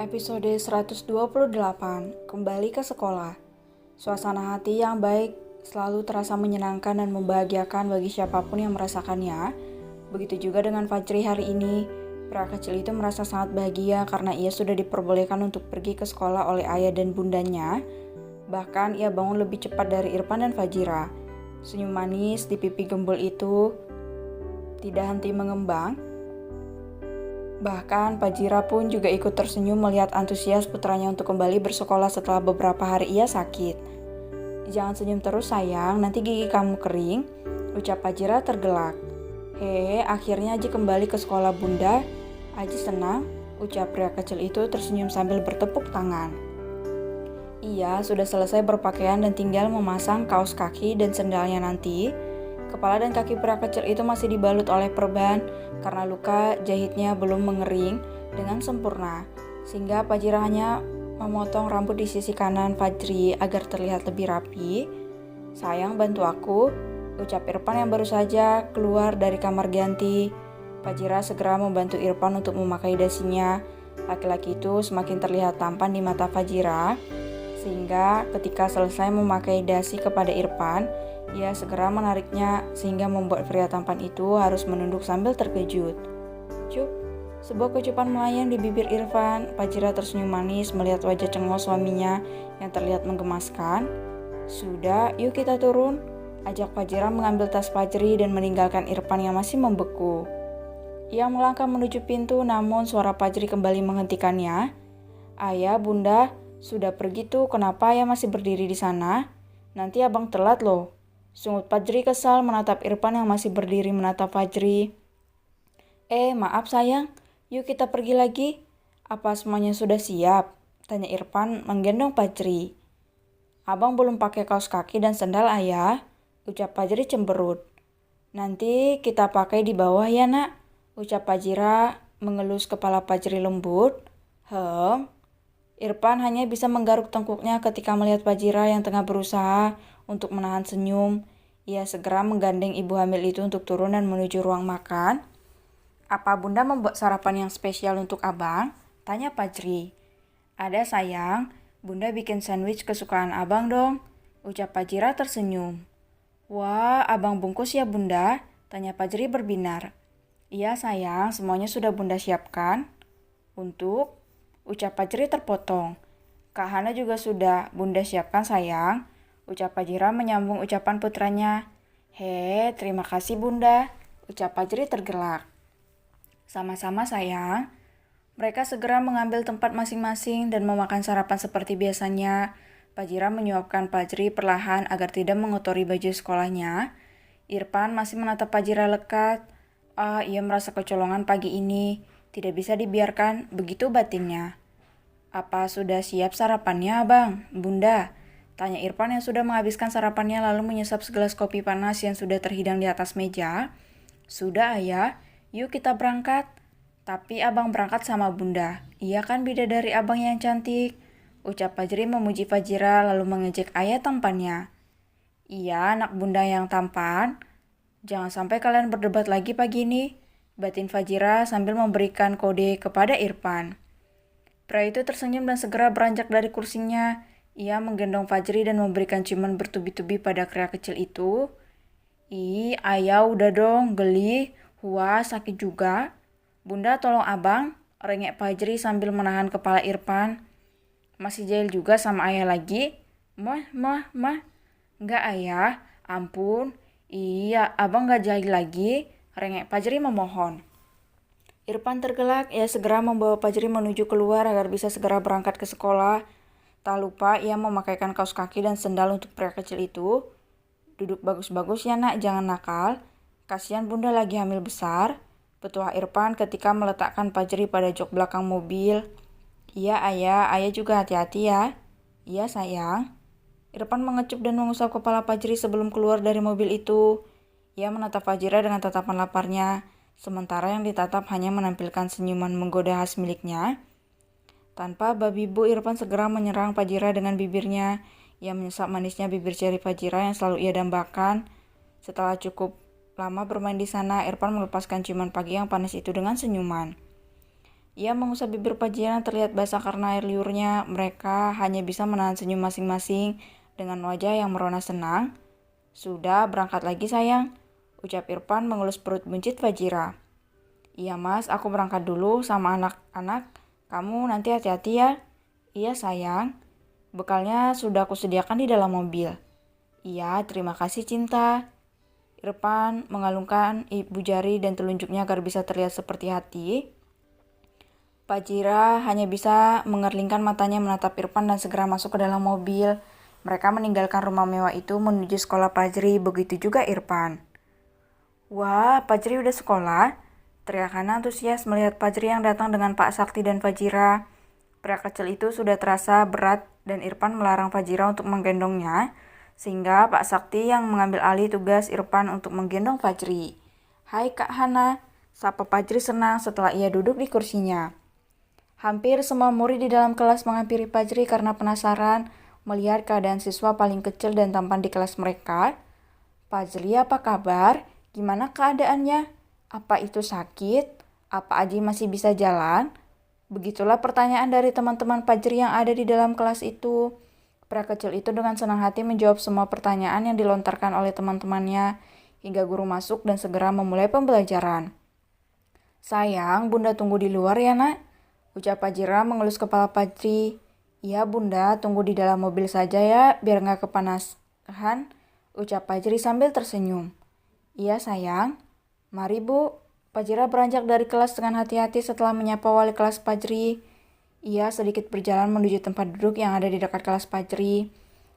Episode 128, kembali ke sekolah. Suasana hati yang baik selalu terasa menyenangkan dan membahagiakan bagi siapapun yang merasakannya. Begitu juga dengan Fajri hari ini. Pria kecil itu merasa sangat bahagia karena ia sudah diperbolehkan untuk pergi ke sekolah oleh ayah dan bundanya. Bahkan ia bangun lebih cepat dari Irfan dan Fajira. Senyum manis di pipi gembul itu tidak henti mengembang. Bahkan Fajira pun juga ikut tersenyum melihat antusias putranya untuk kembali bersekolah setelah beberapa hari ia sakit. "Jangan senyum terus sayang, nanti gigi kamu kering," ucap Fajira tergelak. "Hehe, akhirnya Aji kembali ke sekolah bunda. Aji senang," ucap pria kecil itu tersenyum sambil bertepuk tangan. Ia sudah selesai berpakaian dan tinggal memasang kaos kaki dan sendalnya nanti. Kepala dan kaki pria kecil itu masih dibalut oleh perban karena luka jahitnya belum mengering dengan sempurna, sehingga Fajira hanya memotong rambut di sisi kanan Fajri agar terlihat lebih rapi. "Sayang, bantu aku," ucap Irfan yang baru saja keluar dari kamar ganti. Fajira segera membantu Irfan untuk memakai dasinya. Laki-laki itu semakin terlihat tampan di mata Fajira, sehingga ketika selesai memakai dasi kepada Irfan, ia segera menariknya sehingga membuat pria tampan itu harus menunduk sambil terkejut. "Cup," sebuah kecupan melayang di bibir Irfan. Fajira tersenyum manis melihat wajah cengeng suaminya yang terlihat menggemaskan. "Sudah, yuk kita turun," ajak Fajira mengambil tas Fajri dan meninggalkan Irfan yang masih membeku. Ia melangkah menuju pintu, namun suara Fajri kembali menghentikannya. "Ayah, bunda, sudah pergi tuh, kenapa ayah masih berdiri di sana? Nanti abang telat loh," sungut Fajri kesal menatap Irfan yang masih berdiri menatap Fajri. Maaf sayang, yuk kita pergi lagi. Apa semuanya sudah siap?" tanya Irfan menggendong Fajri. "Abang belum pakai kaos kaki dan sendal ayah," ucap Fajri cemberut. "Nanti kita pakai di bawah ya nak," ucap Fajira mengelus kepala Fajri lembut. Irfan hanya bisa menggaruk tengkuknya ketika melihat Fajira yang tengah berusaha untuk menahan senyum. Ia segera menggandeng ibu hamil itu untuk turun dan menuju ruang makan. "Apa bunda membuat sarapan yang spesial untuk abang?" tanya Fajri. "Ada sayang, bunda bikin sandwich kesukaan abang dong," ucap Fajira tersenyum. "Wah, abang bungkus ya bunda?" tanya Fajri berbinar. "Iya sayang, semuanya sudah bunda siapkan." "Untuk?" ucap Fajri terpotong. "Kak Hana juga sudah bunda siapkan sayang," ucap Fajira menyambung ucapan putranya. Terima kasih bunda," ucap Fajri tergelak. "Sama-sama sayang." Mereka segera mengambil tempat masing-masing dan memakan sarapan seperti biasanya. Fajira menyuapkan Fajri perlahan agar tidak mengotori baju sekolahnya. Irfan masih menatap Fajira lekat. Ia merasa kecolongan pagi ini. Tidak bisa dibiarkan, begitu batinnya. "Apa sudah siap sarapannya abang, bunda?" tanya Irfan yang sudah menghabiskan sarapannya lalu menyesap segelas kopi panas yang sudah terhidang di atas meja. "Sudah ayah, yuk kita berangkat." "Tapi abang berangkat sama bunda, iya kan bidadari abang yang cantik," ucap Fajri memuji Fajira lalu mengejek ayah tampannya. "Iya anak bunda yang tampan. Jangan sampai kalian berdebat lagi pagi ini," batin Fajira sambil memberikan kode kepada Irfan. Pria itu tersenyum dan segera beranjak dari kursinya. Ia menggendong Fajri dan memberikan ciuman bertubi-tubi pada pria kecil itu. Ayah udah dong, geli. Wah, sakit juga." "Bunda tolong abang," rengek Fajri sambil menahan kepala Irfan. "Masih jahil juga sama ayah lagi?" Mah. "Enggak ayah, ampun." "Iya, abang gak jahil lagi," rengek Fajri memohon. Irfan tergelak, ia segera membawa Fajri menuju keluar agar bisa segera berangkat ke sekolah. Tak lupa ia memakaikan kaos kaki dan sendal untuk pria kecil itu. "Duduk bagus-bagus ya nak, jangan nakal. Kasihan bunda lagi hamil besar," petuah Irfan ketika meletakkan Fajri pada jok belakang mobil. "Iya ayah juga hati-hati ya." "Iya sayang." Irfan mengecup dan mengusap kepala Fajri sebelum keluar dari mobil itu. Ia menatap Fajira dengan tatapan laparnya, sementara yang ditatap hanya menampilkan senyuman menggoda khas miliknya. Tanpa babi bu, Irfan segera menyerang Fajira dengan bibirnya. Ia menyesap manisnya bibir jari Fajira yang selalu ia dambakan. Setelah cukup lama bermain di sana, Irfan melepaskan ciuman pagi yang panas itu dengan senyuman. Ia mengusap bibir Fajira yang terlihat basah karena air liurnya. Mereka hanya bisa menahan senyum masing-masing dengan wajah yang merona senang. Sudah, berangkat lagi sayang, ucap Irfan mengelus perut buncit Fajira. Iya mas, aku berangkat dulu sama anak-anak. Kamu nanti hati-hati ya. Iya sayang, bekalnya sudah aku sediakan di dalam mobil. Iya, terima kasih Cinta. Irfan mengalungkan ibu jari dan telunjuknya agar bisa terlihat seperti hati. Fajira hanya bisa mengerlingkan matanya menatap Irfan dan segera masuk ke dalam mobil. Mereka meninggalkan rumah mewah itu menuju sekolah Fajri, begitu juga Irfan. Wah, Fajri udah sekolah? Teriak Hana antusias melihat Fajri yang datang dengan Pak Sakti dan Fajira. Pria kecil itu sudah terasa berat dan Irfan melarang Fajira untuk menggendongnya, sehingga Pak Sakti yang mengambil alih tugas Irfan untuk menggendong Fajri. Hai Kak Hana, sapa Fajri senang setelah ia duduk di kursinya. Hampir semua murid di dalam kelas menghampiri Fajri karena penasaran melihat keadaan siswa paling kecil dan tampan di kelas mereka. Fajri, apa kabar? Gimana keadaannya? Apa itu sakit? Apa Aji masih bisa jalan? Begitulah pertanyaan dari teman-teman Fajri yang ada di dalam kelas itu. Pria kecil itu dengan senang hati menjawab semua pertanyaan yang dilontarkan oleh teman-temannya hingga guru masuk dan segera memulai pembelajaran. Sayang, Bunda tunggu di luar ya nak, ucap Fajira mengelus kepala Fajri. Iya Bunda, tunggu di dalam mobil saja ya, biar gak kepanasan, ucap Fajri sambil tersenyum. Iya sayang, mari Bu. Fajira beranjak dari kelas dengan hati-hati setelah menyapa wali kelas Fajri. Ia sedikit berjalan menuju tempat duduk yang ada di dekat kelas Fajri.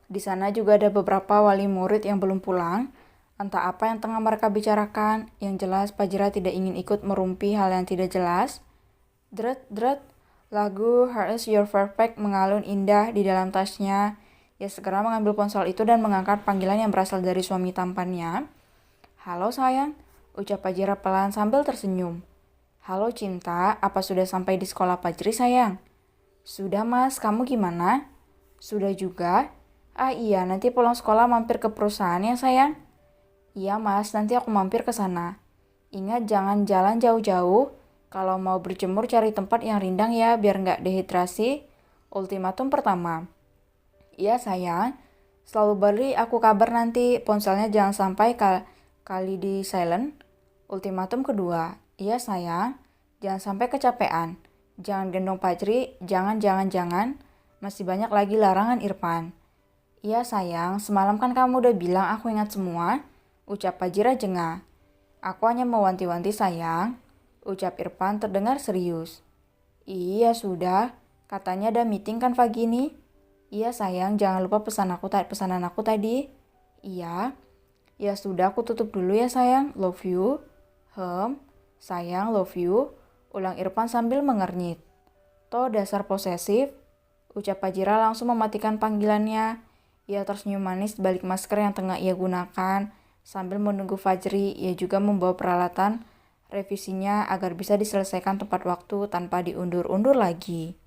Di sana juga ada beberapa wali murid yang belum pulang. Entah apa yang tengah mereka bicarakan, yang jelas Fajira tidak ingin ikut merumpi hal yang tidak jelas. Dret, dret, lagu Heart Is Your Perfect mengalun indah di dalam tasnya. Ia segera mengambil ponsel itu dan mengangkat panggilan yang berasal dari suami tampannya. Halo sayang, ucap Fajira pelan sambil tersenyum. Halo Cinta, apa sudah sampai di sekolah Fajri sayang? Sudah mas, kamu gimana? Sudah juga? Ah iya, nanti pulang sekolah mampir ke perusahaan ya sayang? Iya mas, nanti aku mampir ke sana. Ingat jangan jalan jauh-jauh. Kalau mau berjemur cari tempat yang rindang ya, biar nggak dehidrasi. Ultimatum pertama. Iya sayang, selalu beri aku kabar nanti. Ponselnya jangan sampai kali di silent. Ultimatum kedua. Iya sayang, jangan sampai kecapean. Jangan gendong Fajri, jangan. Masih banyak lagi larangan Irfan. Iya sayang, semalam kan kamu udah bilang aku ingat semua, ucap Fajira jengah. Aku hanya mewanti-wanti sayang, ucap Irfan terdengar serius. Iya sudah, katanya ada meeting kan pagi ini. Iya sayang, jangan lupa pesanan aku tadi. Iya. Ya sudah, aku tutup dulu ya sayang, love you. Sayang, love you, ulang Irfan sambil mengernyit. Toh dasar posesif, ucap Fajira langsung mematikan panggilannya. Ia tersenyum manis di balik masker yang tengah ia gunakan. Sambil menunggu Fajri, ia juga membawa peralatan revisinya agar bisa diselesaikan tepat waktu tanpa diundur-undur lagi.